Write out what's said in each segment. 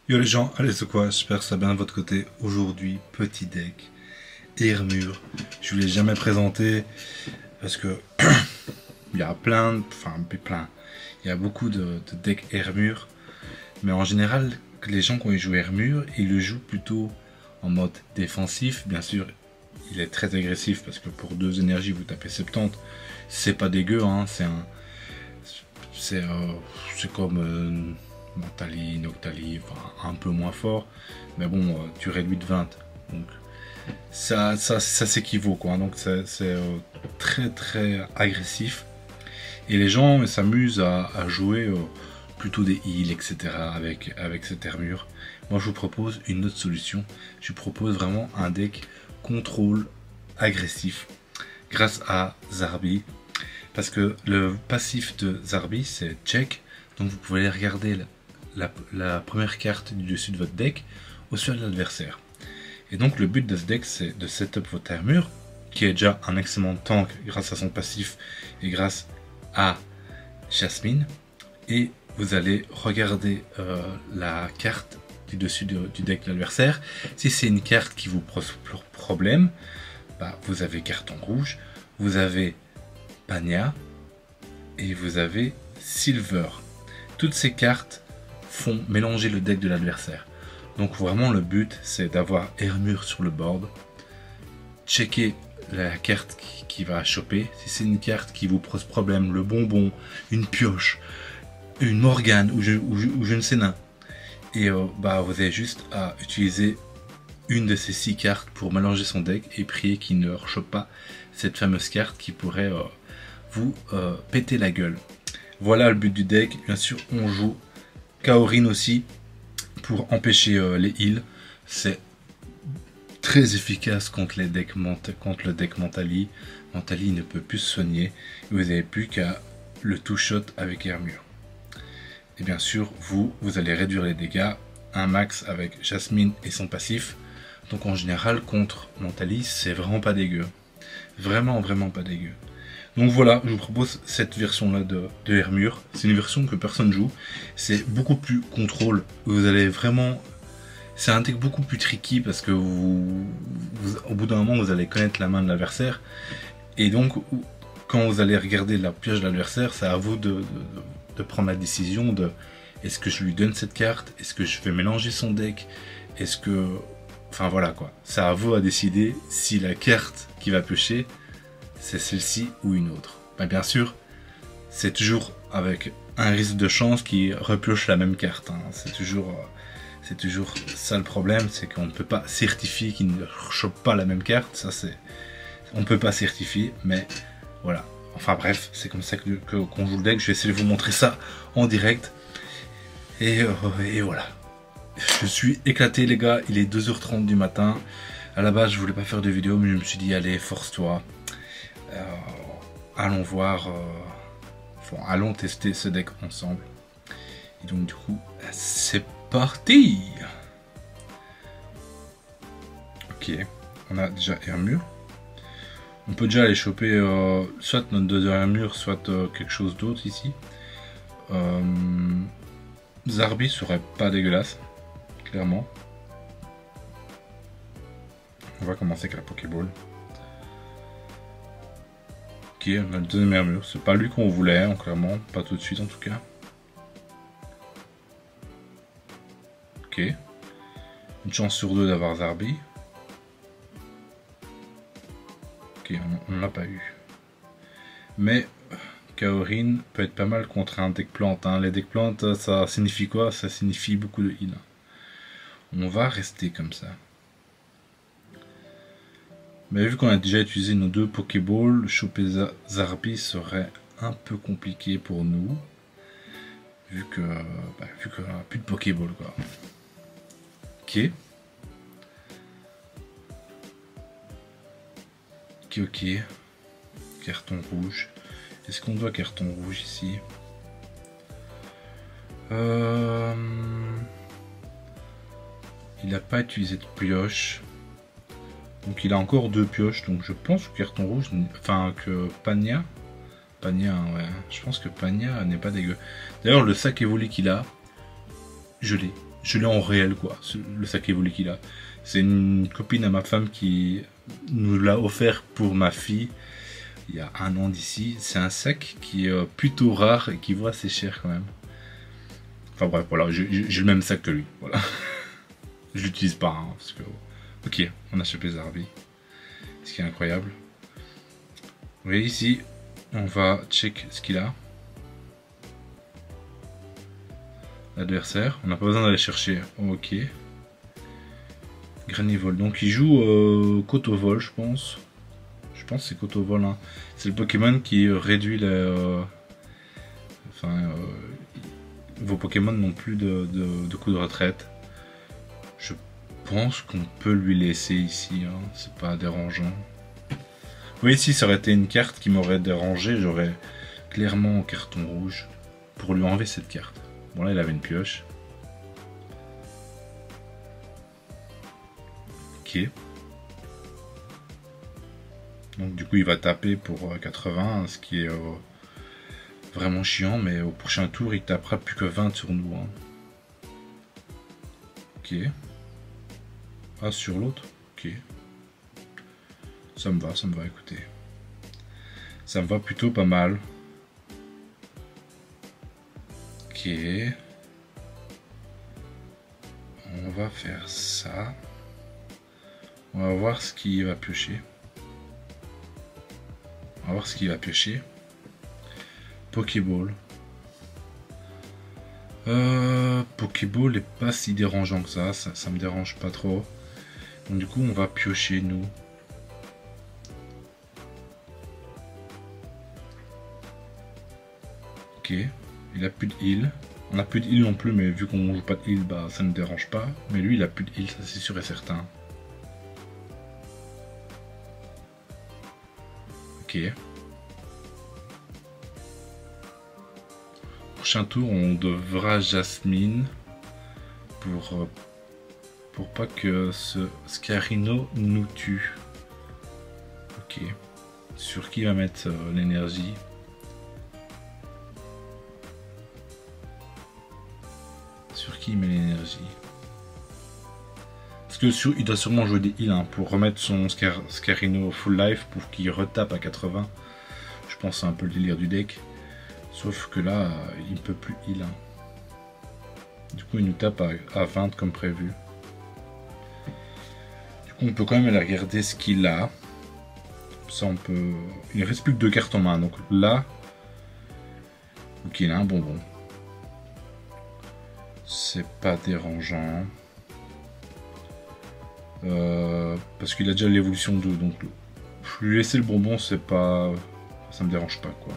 Yo les gens, allez c'est quoi, j'espère que ça va bien de votre côté. Aujourd'hui, petit deck, Ermur. Je vous l'ai jamais présenté parce que il y a plein, il y a beaucoup de decks Ermur. Mais en général, les gens quand ils jouent Ermur, ils le jouent plutôt en mode défensif. Bien sûr, il est très agressif parce que pour 2 énergies, vous tapez 70. C'est pas dégueu, hein, c'est comme Mentali, Noctali, enfin un peu moins fort, mais bon, tu réduis de 20, donc ça s'équivaut quoi, donc c'est très très agressif, et les gens s'amusent à jouer plutôt des heals, etc. avec cette armure. Moi je vous propose une autre solution, je vous propose vraiment un deck contrôle agressif, grâce à Zarbi, parce que le passif de Zarbi c'est check, donc vous pouvez aller regarder la première carte du dessus de votre deck au-dessus de l'adversaire. Et donc le but de ce deck c'est de setup votre armure, qui est déjà un excellent tank grâce à son passif et grâce à Jasmine, et vous allez regarder la carte du dessus du deck de l'adversaire. Si c'est une carte qui vous pose problème, bah, vous avez carton rouge, vous avez Pania et vous avez Silver. Toutes ces cartes font mélanger le deck de l'adversaire. Donc vraiment le but c'est d'avoir Ermur sur le board, checker la carte qui va choper. Si c'est une carte qui vous pose problème, le bonbon, une pioche, une Morgane ou je ne sais nain, et bah, vous avez juste à utiliser une de ces 6 cartes pour mélanger son deck et prier qu'il ne rechoppe pas cette fameuse carte qui pourrait vous péter la gueule. Voilà le but du deck. Bien sûr on joue Kaorin aussi pour empêcher les heals. C'est très efficace contre le deck Mentali. Mentali ne peut plus se soigner. Vous n'avez plus qu'à le two shot avec Ermur. Et bien sûr vous allez réduire les dégâts un max avec Jasmine et son passif. Donc en général contre Mentali c'est vraiment pas dégueu. Vraiment pas dégueu. Donc voilà, je vous propose cette version là de Ermur. C'est une version que personne joue. C'est beaucoup plus contrôle. Vous allez vraiment... C'est un deck beaucoup plus tricky parce que au bout d'un moment vous allez connaître la main de l'adversaire. Et donc quand vous allez regarder la pioche de l'adversaire, c'est à vous de prendre la décision de est-ce que je lui donne cette carte, est-ce que je vais mélanger son deck, est-ce que... Enfin voilà quoi, c'est à vous à décider si la carte qui va piocher c'est celle-ci ou une autre. Ben, bien sûr, c'est toujours avec un risque de chance qui repioche la même carte. Hein. C'est toujours ça le problème, c'est qu'on ne peut pas certifier qu'il ne chope pas la même carte. Ça c'est, on ne peut pas certifier, mais voilà. Enfin bref, c'est comme ça qu'on joue le deck. Je vais essayer de vous montrer ça en direct. Et voilà. Je suis éclaté les gars, il est 2h30 du matin. À la base je voulais pas faire de vidéo, mais je me suis dit allez, force-toi. Allons voir, allons tester ce deck ensemble. Et donc du coup, c'est parti. Ok, on a déjà Ermur. On peut déjà aller choper soit notre deuxième Ermur, soit quelque chose d'autre ici. Zarbi serait pas dégueulasse, clairement. On va commencer avec la Pokéball. Ok, on a le deuxième Ermur. C'est pas lui qu'on voulait, hein, clairement. Pas tout de suite en tout cas. Ok. Une chance sur 2 d'avoir Zarbi. Ok, on ne l'a pas eu. Mais Kaorin peut être pas mal contre un deck plante. Hein. Les deck plantes, ça signifie quoi? Ça signifie beaucoup de heal. On va rester comme ça. Mais vu qu'on a déjà utilisé nos 2 Pokéballs, choper Zarbi serait un peu compliqué pour nous. Vu qu'on n'a plus de Pokéball quoi. Ok. Ok. Carton rouge. Est-ce qu'on doit carton rouge ici? Il n'a pas utilisé de pioche. Donc il a encore 2 pioches, donc je pense que carton rouge, enfin que Pania, ouais, je pense que Pania n'est pas dégueu. D'ailleurs le sac évolu qu'il a, je l'ai, je l'ai en réel quoi, le sac évolué qu'il a. C'est une copine à ma femme qui nous l'a offert pour ma fille il y a 1 an d'ici. C'est un sac qui est plutôt rare et qui vaut assez cher quand même. Enfin bref, voilà, j'ai le même sac que lui, voilà. Je l'utilise pas, hein, parce que... Ok, on a chopé Zarbi. Ce qui est incroyable. Vous voyez ici, on va check ce qu'il a. L'adversaire, on n'a pas besoin d'aller chercher. Ok. Granivol, donc il joue Kotovol, je pense. Je pense que c'est Kotovol. Hein. C'est le Pokémon qui réduit les... vos Pokémon n'ont plus de coup de retraite. Je pense qu'on peut lui laisser ici, hein. C'est pas dérangeant. Vous voyez, si ça aurait été une carte qui m'aurait dérangé, j'aurais clairement un carton rouge pour lui enlever cette carte. Bon là il avait une pioche. Ok. Donc du coup il va taper pour 80, ce qui est vraiment chiant, mais au prochain tour il tapera plus que 20 sur nous. Hein. Ok. Ah, sur l'autre. Ok. Ça me va, écoutez. Ça me va plutôt pas mal. Ok. On va faire ça. On va voir ce qu'il va piocher. On va voir ce qu'il va piocher. Pokéball. Pokéball est pas si dérangeant que ça me dérange pas trop. Donc du coup on va piocher nous. Ok, il a plus de heal. On n'a plus de heal non plus, mais vu qu'on joue pas de heal, bah ça ne dérange pas. Mais lui il a plus de heal, ça c'est sûr et certain. Ok. Prochain tour on devra Jasmine pour pas que ce Scarino nous tue. Ok. Sur qui va mettre l'énergie? Sur qui il met l'énergie? Parce que il doit sûrement jouer des heals hein, pour remettre son Scarino full life pour qu'il retape à 80. Je pense que c'est un peu le délire du deck. Sauf que là, il ne peut plus heal. Hein. Du coup, il nous tape à 20 comme prévu. On peut quand même aller regarder ce qu'il a. Ça on peut... Il ne reste plus que 2 cartes en main. Donc là... Ok, il a un bonbon. C'est pas dérangeant. Parce qu'il a déjà l'évolution 2. Donc lui laisser le bonbon, c'est pas... Ça me dérange pas quoi.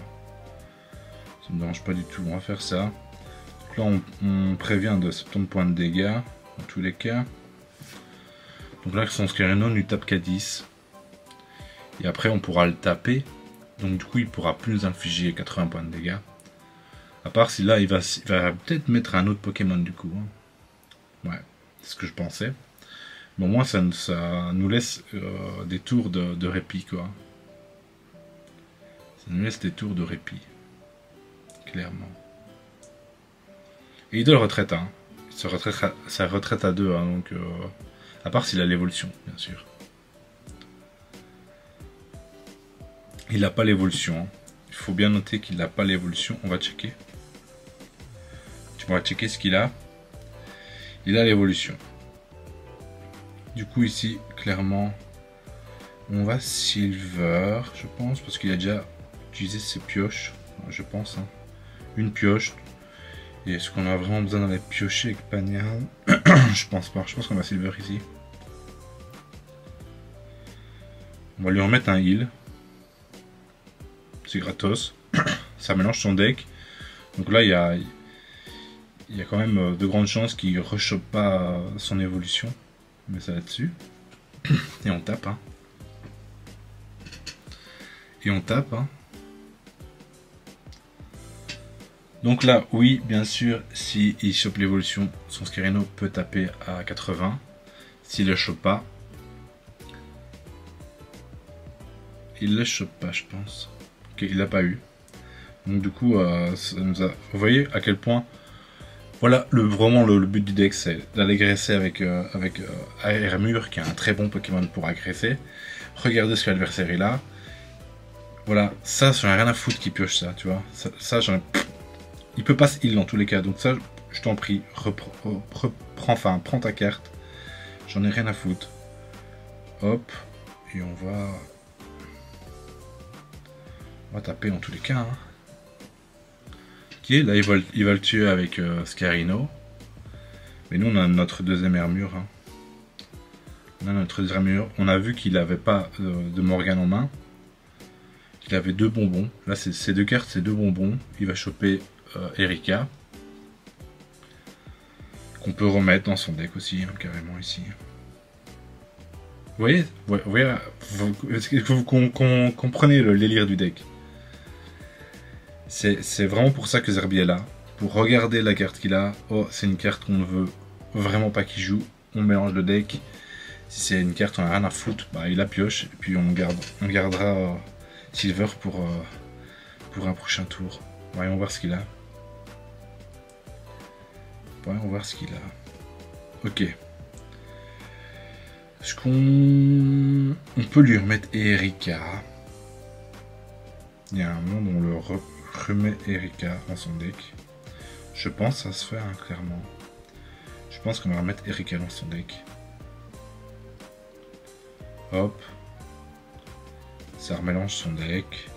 Ça me dérange pas du tout. On va faire ça. Donc là on prévient de 70 points de dégâts. Dans tous les cas. Donc là, son Scarino ne lui tape qu'à 10. Et après, on pourra le taper. Donc du coup, il pourra plus nous infliger 80 points de dégâts. À part si là, il va peut-être mettre un autre Pokémon du coup. Hein. Ouais, c'est ce que je pensais. Mais au moins, ça nous laisse des tours de répit, quoi. Ça nous laisse des tours de répit. Clairement. Et il doit le retraite, hein. Ça retraite à 2, hein, donc... À part s'il a l'évolution, bien sûr. Il n'a pas l'évolution. Hein. Il faut bien noter qu'il n'a pas l'évolution. On va checker. On va checker ce qu'il a. Il a l'évolution. Du coup, ici, clairement, on va Silver, je pense, parce qu'il a déjà utilisé ses pioches. Je pense. Hein. Une pioche. Et est-ce qu'on a vraiment besoin d'aller piocher avec Panian? Je pense pas. Je pense qu'on va Silver ici. On va lui remettre un heal. C'est gratos. Ça mélange son deck. Donc là, il y a quand même de grandes chances qu'il ne rechoppe pas son évolution. On met ça là-dessus. Et on tape. Hein. Et on tape. Hein. Donc là, oui, bien sûr, s'il chope l'évolution, son Scarino peut taper à 80. S'il ne le chope pas, il ne le chope pas, je pense. Ok, il l'a pas eu. Donc du coup, ça nous a... vous voyez à quel point Voilà, vraiment le but du deck, c'est d'agresser avec Hermure, qui est un très bon Pokémon pour agresser. Regardez ce que l'adversaire est là. Voilà, ça, j'en ai rien à foutre qui pioche ça, tu vois. Ça j'en ai... Il peut pas se heal dans tous les cas, donc ça, je t'en prie, prends ta carte. J'en ai rien à foutre. Hop, et on va taper dans tous les cas. Hein. Ok, là il va le tuer avec Scarino. Mais nous on a notre deuxième armure. Hein. On a notre deuxième armure. On a vu qu'il n'avait pas de Morgane en main. Il avait 2 bonbons. Là ces 2 cartes, c'est 2 bonbons. Il va choper Erika. Qu'on peut remettre dans son deck aussi, hein, carrément ici. Vous voyez, est-ce que vous comprenez le délire du deck? C'est vraiment pour ça que Zerbi est là. Pour regarder la carte qu'il a. Oh, c'est une carte qu'on ne veut vraiment pas qu'il joue. On mélange le deck. Si c'est une carte on a rien à foutre, bah, il la pioche. Et puis on gardera Silver pour un prochain tour. Voyons voir ce qu'il a. Voyons voir ce qu'il a. Ok. Est-ce qu'on peut lui remettre Erika? Il y a un monde où on le remet Erika dans son deck. Je pense que ça se fait, hein, clairement. Je pense qu'on va remettre Erika dans son deck. Hop. Ça remélange son deck.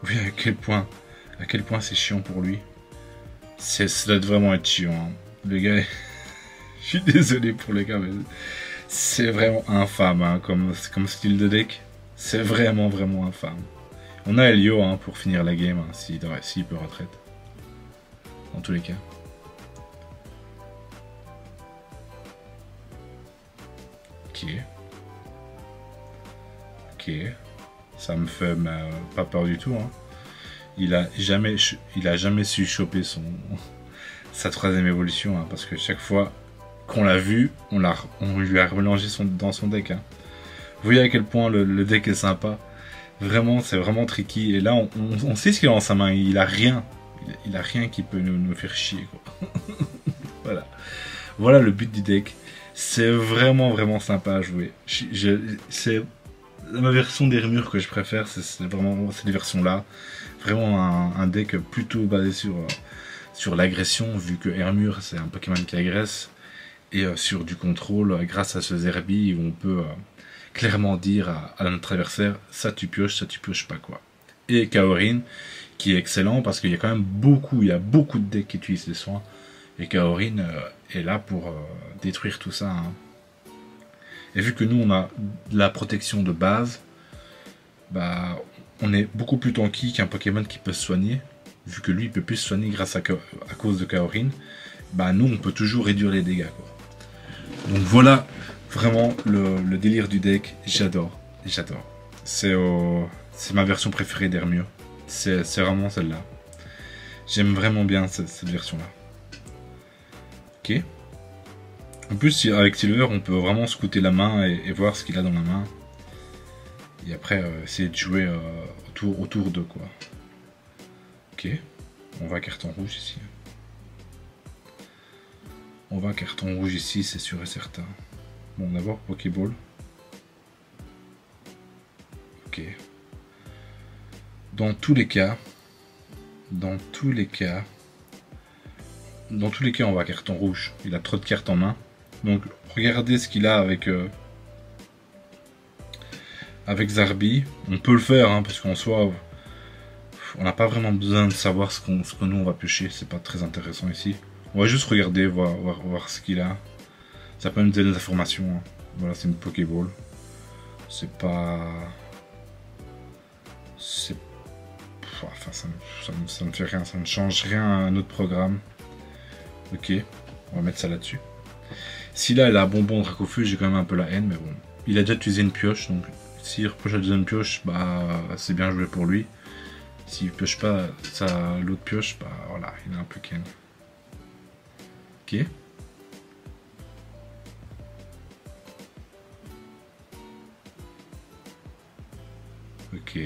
Oui, à quel point c'est chiant pour lui. Ça doit vraiment être chiant. Hein. Le gars, je suis désolé pour le gars, mais c'est vraiment infâme hein, comme style de deck. C'est vraiment infâme. On a Elio hein, pour finir la game, hein, s'il peut retraite. Dans tous les cas. Ok. Ok. Ça me fait pas peur du tout. Hein. Il a jamais su choper sa 3ème évolution. Hein, parce que chaque fois qu'on l'a vu, on lui a remélangé dans son deck. Hein. Vous voyez à quel point le deck est sympa. Vraiment, c'est vraiment tricky. Et là, on sait ce qu'il a dans sa main. Il a rien. Il a rien qui peut nous faire chier. Quoi. Voilà le but du deck. C'est vraiment sympa à jouer. C'est ma version d'Hermure que je préfère. C'est vraiment cette version-là. Vraiment un deck plutôt basé sur l'agression, vu que Hermure, c'est un Pokémon qui agresse. Et sur du contrôle, grâce à ce Zerbi, où on peut... clairement dire à notre adversaire ça tu pioches pas quoi. Et Kaorin qui est excellent parce qu'il y a quand même beaucoup de decks qui utilisent les soins et Kaorin est là pour détruire tout ça. Hein. Et vu que nous on a de la protection de base, bah on est beaucoup plus tanky qu'un Pokémon qui peut se soigner. Vu que lui il peut plus se soigner grâce à cause de Kaorin, bah nous on peut toujours réduire les dégâts quoi. Donc voilà. Vraiment, le délire du deck, j'adore. C'est ma version préférée d'Hermure. C'est vraiment celle-là. J'aime vraiment bien cette version-là. Ok. En plus, avec Silver, on peut vraiment scouter la main et voir ce qu'il a dans la main. Et après, essayer de jouer autour de quoi. Ok. On va carton rouge ici. On va carton rouge ici, c'est sûr et certain. Bon, d'abord Pokéball. Ok. Dans tous les cas, on va carton rouge. Il a trop de cartes en main. Donc, regardez ce qu'il a avec Zerbi. On peut le faire, hein, parce qu'en soi, on n'a pas vraiment besoin de savoir ce que nous on va piocher. C'est pas très intéressant ici. On va juste regarder, voir ce qu'il a. Ça peut nous donner des informations. Hein. Voilà, c'est une Pokéball. C'est pas... Enfin, ça ne fait rien. Ça ne change rien à notre programme. Ok, on va mettre ça là-dessus. Si là, elle a un bonbon Dracofeu, j'ai quand même un peu la haine, mais bon. Il a déjà utilisé une pioche, donc s'il reproche la deuxième pioche, bah c'est bien joué pour lui. S'il pioche pas l'autre pioche, bah voilà, il est un peu ken. Ok. Ok.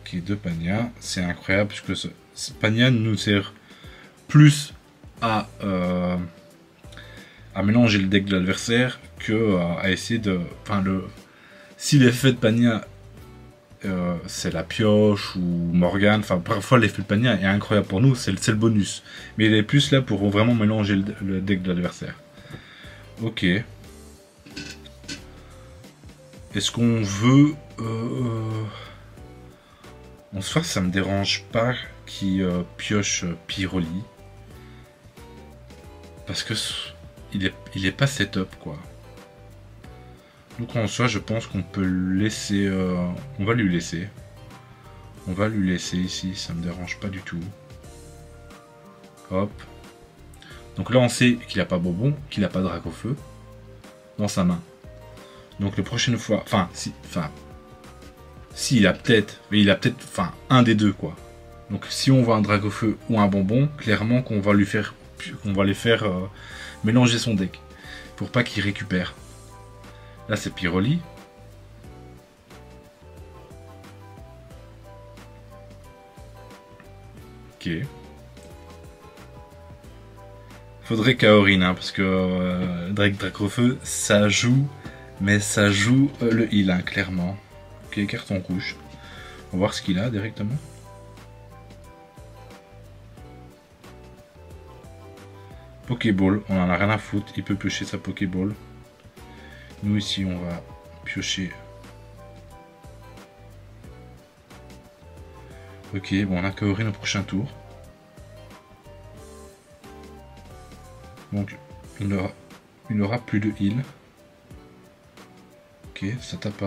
Ok, Ok, 2 Pania, c'est incroyable puisque ce Pania nous sert plus à mélanger le deck de l'adversaire que à essayer de... Enfin, si l'effet de Pania c'est la pioche ou Morgane, enfin parfois l'effet de Pania est incroyable pour nous, c'est le bonus. Mais il est plus là pour vraiment mélanger le deck de l'adversaire. Ok. Est-ce qu'on veut... En soi, ça me dérange pas qui pioche Pyroli. Parce que il est pas setup quoi. Donc en soi, je pense qu'on peut le laisser... on va lui laisser. On va lui laisser ici, ça me dérange pas du tout. Hop. Donc là, on sait qu'il a pas Bonbon, qu'il a pas Dracofeu dans sa main. Donc la prochaine fois... si, il a peut-être... Mais il a peut-être... Enfin, un des deux, quoi. Donc si on voit un Dracofeu ou un Bonbon, clairement qu'on va lui faire... On va les faire mélanger son deck. Pour pas qu'il récupère. Là, c'est Pyroli. Ok. Faudrait Kaorin, hein, parce que Dracofeu, ça joue, mais ça joue le heal, hein, clairement. Ok, carton rouge. On va voir ce qu'il a directement. Pokéball, on en a rien à foutre, il peut piocher sa Pokéball. Nous ici, on va piocher. Ok, bon, on a Kaorin au prochain tour. Donc, il n'aura plus de heal. Ok, ça tape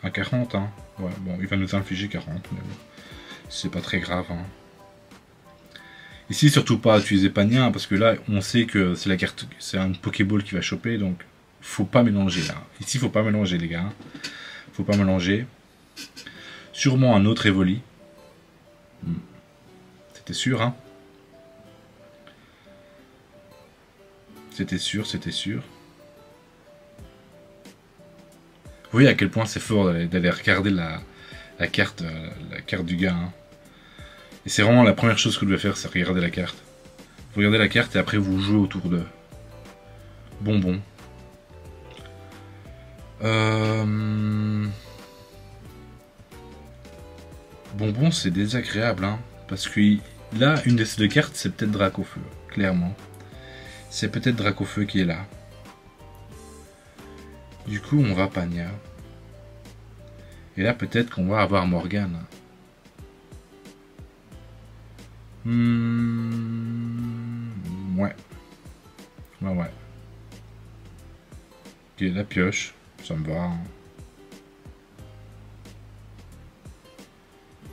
à 40, hein. Ouais, bon, il va nous infliger 40, mais bon, c'est pas très grave, hein. Ici, surtout pas utiliser Pania, parce que là, on sait que c'est la carte, c'est un Pokéball qui va choper, donc faut pas mélanger là. Ici, faut pas mélanger, les gars. Faut pas mélanger. Sûrement un autre Evoli. C'était sûr, hein. C'était sûr, c'était sûr. Vous voyez à quel point c'est fort d'aller regarder la carte du gars, hein. Et c'est vraiment la première chose que vous devez faire, c'est regarder la carte. Vous regardez la carte et après vous jouez autour de Bonbon. Bonbon, c'est désagréable, hein, parce que là, une des deux cartes, c'est peut-être Dracofeu, clairement. C'est peut-être Dracofeu qui est là. Du coup, on va Pania. Et là, peut-être qu'on va avoir Morgane. Ouais. Ouais. Ok, la pioche. Ça me va. Hein.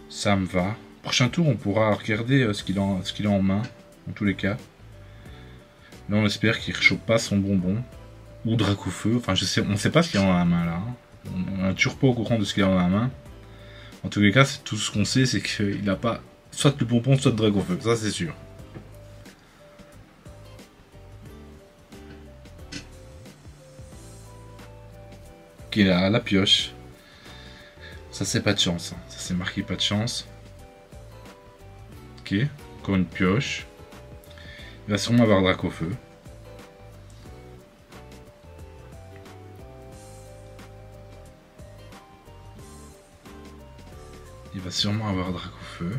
Ça me va. Prochain tour, on pourra regarder ce qu'il a en main. En tous les cas. Là, on espère qu'il ne rechoppe pas son Bonbon. Ou Dracofeu. Enfin, on ne sait pas ce qu'il a dans la main, là. On n'est toujours pas au courant de ce qu'il a dans la main. En tous les cas, tout ce qu'on sait, c'est qu'il n'a pas soit le Bonbon, soit le Dracofeu. Ça, c'est sûr. Ok, là, la pioche. Ça, c'est pas de chance. Hein. Ça, c'est marqué pas de chance. Ok, encore une pioche. Il va sûrement avoir Dracofeu. Il va sûrement avoir Dracofeu.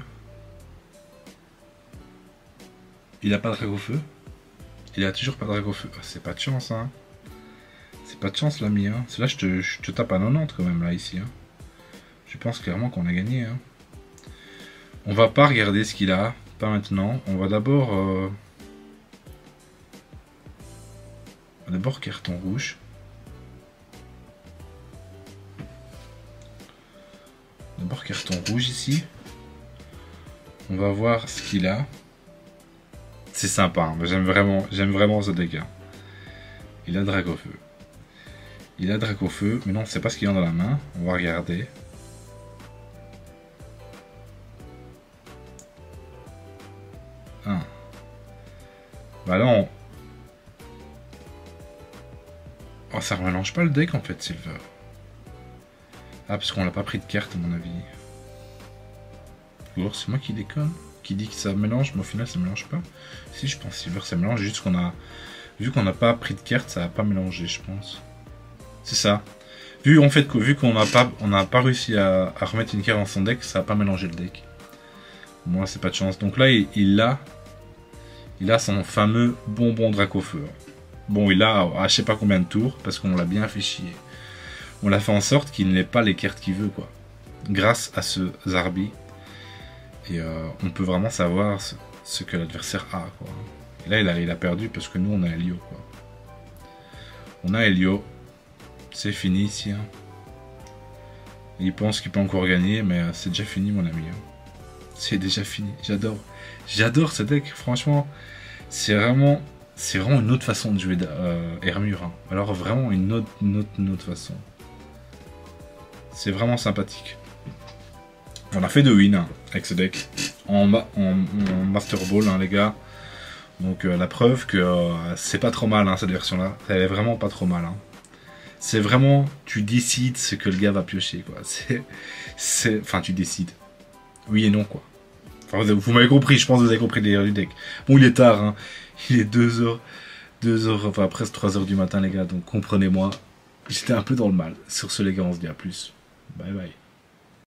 Il a pas Dracofeu. Il a toujours pas Dracofeu. Oh, c'est pas de chance, hein. C'est pas de chance, l'ami. Hein. Là, je te tape à 90 quand même, là, ici. Hein. Je pense clairement qu'on a gagné. Hein. On va pas regarder ce qu'il a. Pas maintenant. On va d'abord... D'abord carton rouge. D'abord carton rouge ici. On va voir ce qu'il a. C'est sympa, hein. J'aime vraiment ce deck. Hein. Il a Dracofeu. Il a Dracofeu, mais non, on sait pas ce qu'il a dans la main. On va regarder. Ah. Bah là, on... Oh, ça remélange pas le deck en fait, Silver. Ah, parce qu'on l'a pas pris de carte à mon avis. Ou alors c'est moi qui déconne, qui dit que ça mélange, mais au final ça mélange pas. Si, je pense Silver ça mélange, juste qu'on a... Vu qu'on n'a pas pris de carte, ça va pas mélanger, je pense. C'est ça. Vu qu'on n'a pas réussi à remettre une carte dans son deck, ça va pas mélanger le deck. Moi, c'est pas de chance. Donc là, il a son fameux bonbon Dracofeu. Bon, il a je sais pas combien de tours, parce qu'on l'a bien fait chier. On l'a fait en sorte qu'il n'ait pas les cartes qu'il veut, quoi. Grâce à ce Zarbi. Et on peut vraiment savoir ce que l'adversaire a, quoi. Et là, il a perdu parce que nous, on a Helio, quoi. On a Helio. C'est fini ici. Hein. Il pense qu'il peut encore gagner, mais c'est déjà fini, mon ami. Hein. C'est déjà fini. J'adore. J'adore ce deck. Franchement, c'est vraiment une autre façon de jouer Hermure. Hein. Alors vraiment une autre façon. C'est vraiment sympathique. On a fait 2 wins hein, avec ce deck. En Master Ball, hein, les gars. Donc la preuve que c'est pas trop mal, hein, cette version-là. Elle est vraiment pas trop mal. Hein. C'est vraiment, tu décides ce que le gars va piocher, quoi. Enfin, tu décides. Oui et non, quoi. Enfin, vous m'avez compris, je pense que vous avez compris les du deck. Bon, il est tard, hein. Il est 2h, enfin presque 3h du matin, les gars. Donc comprenez-moi, j'étais un peu dans le mal. Sur ce, les gars, on se dit à plus. Bye bye.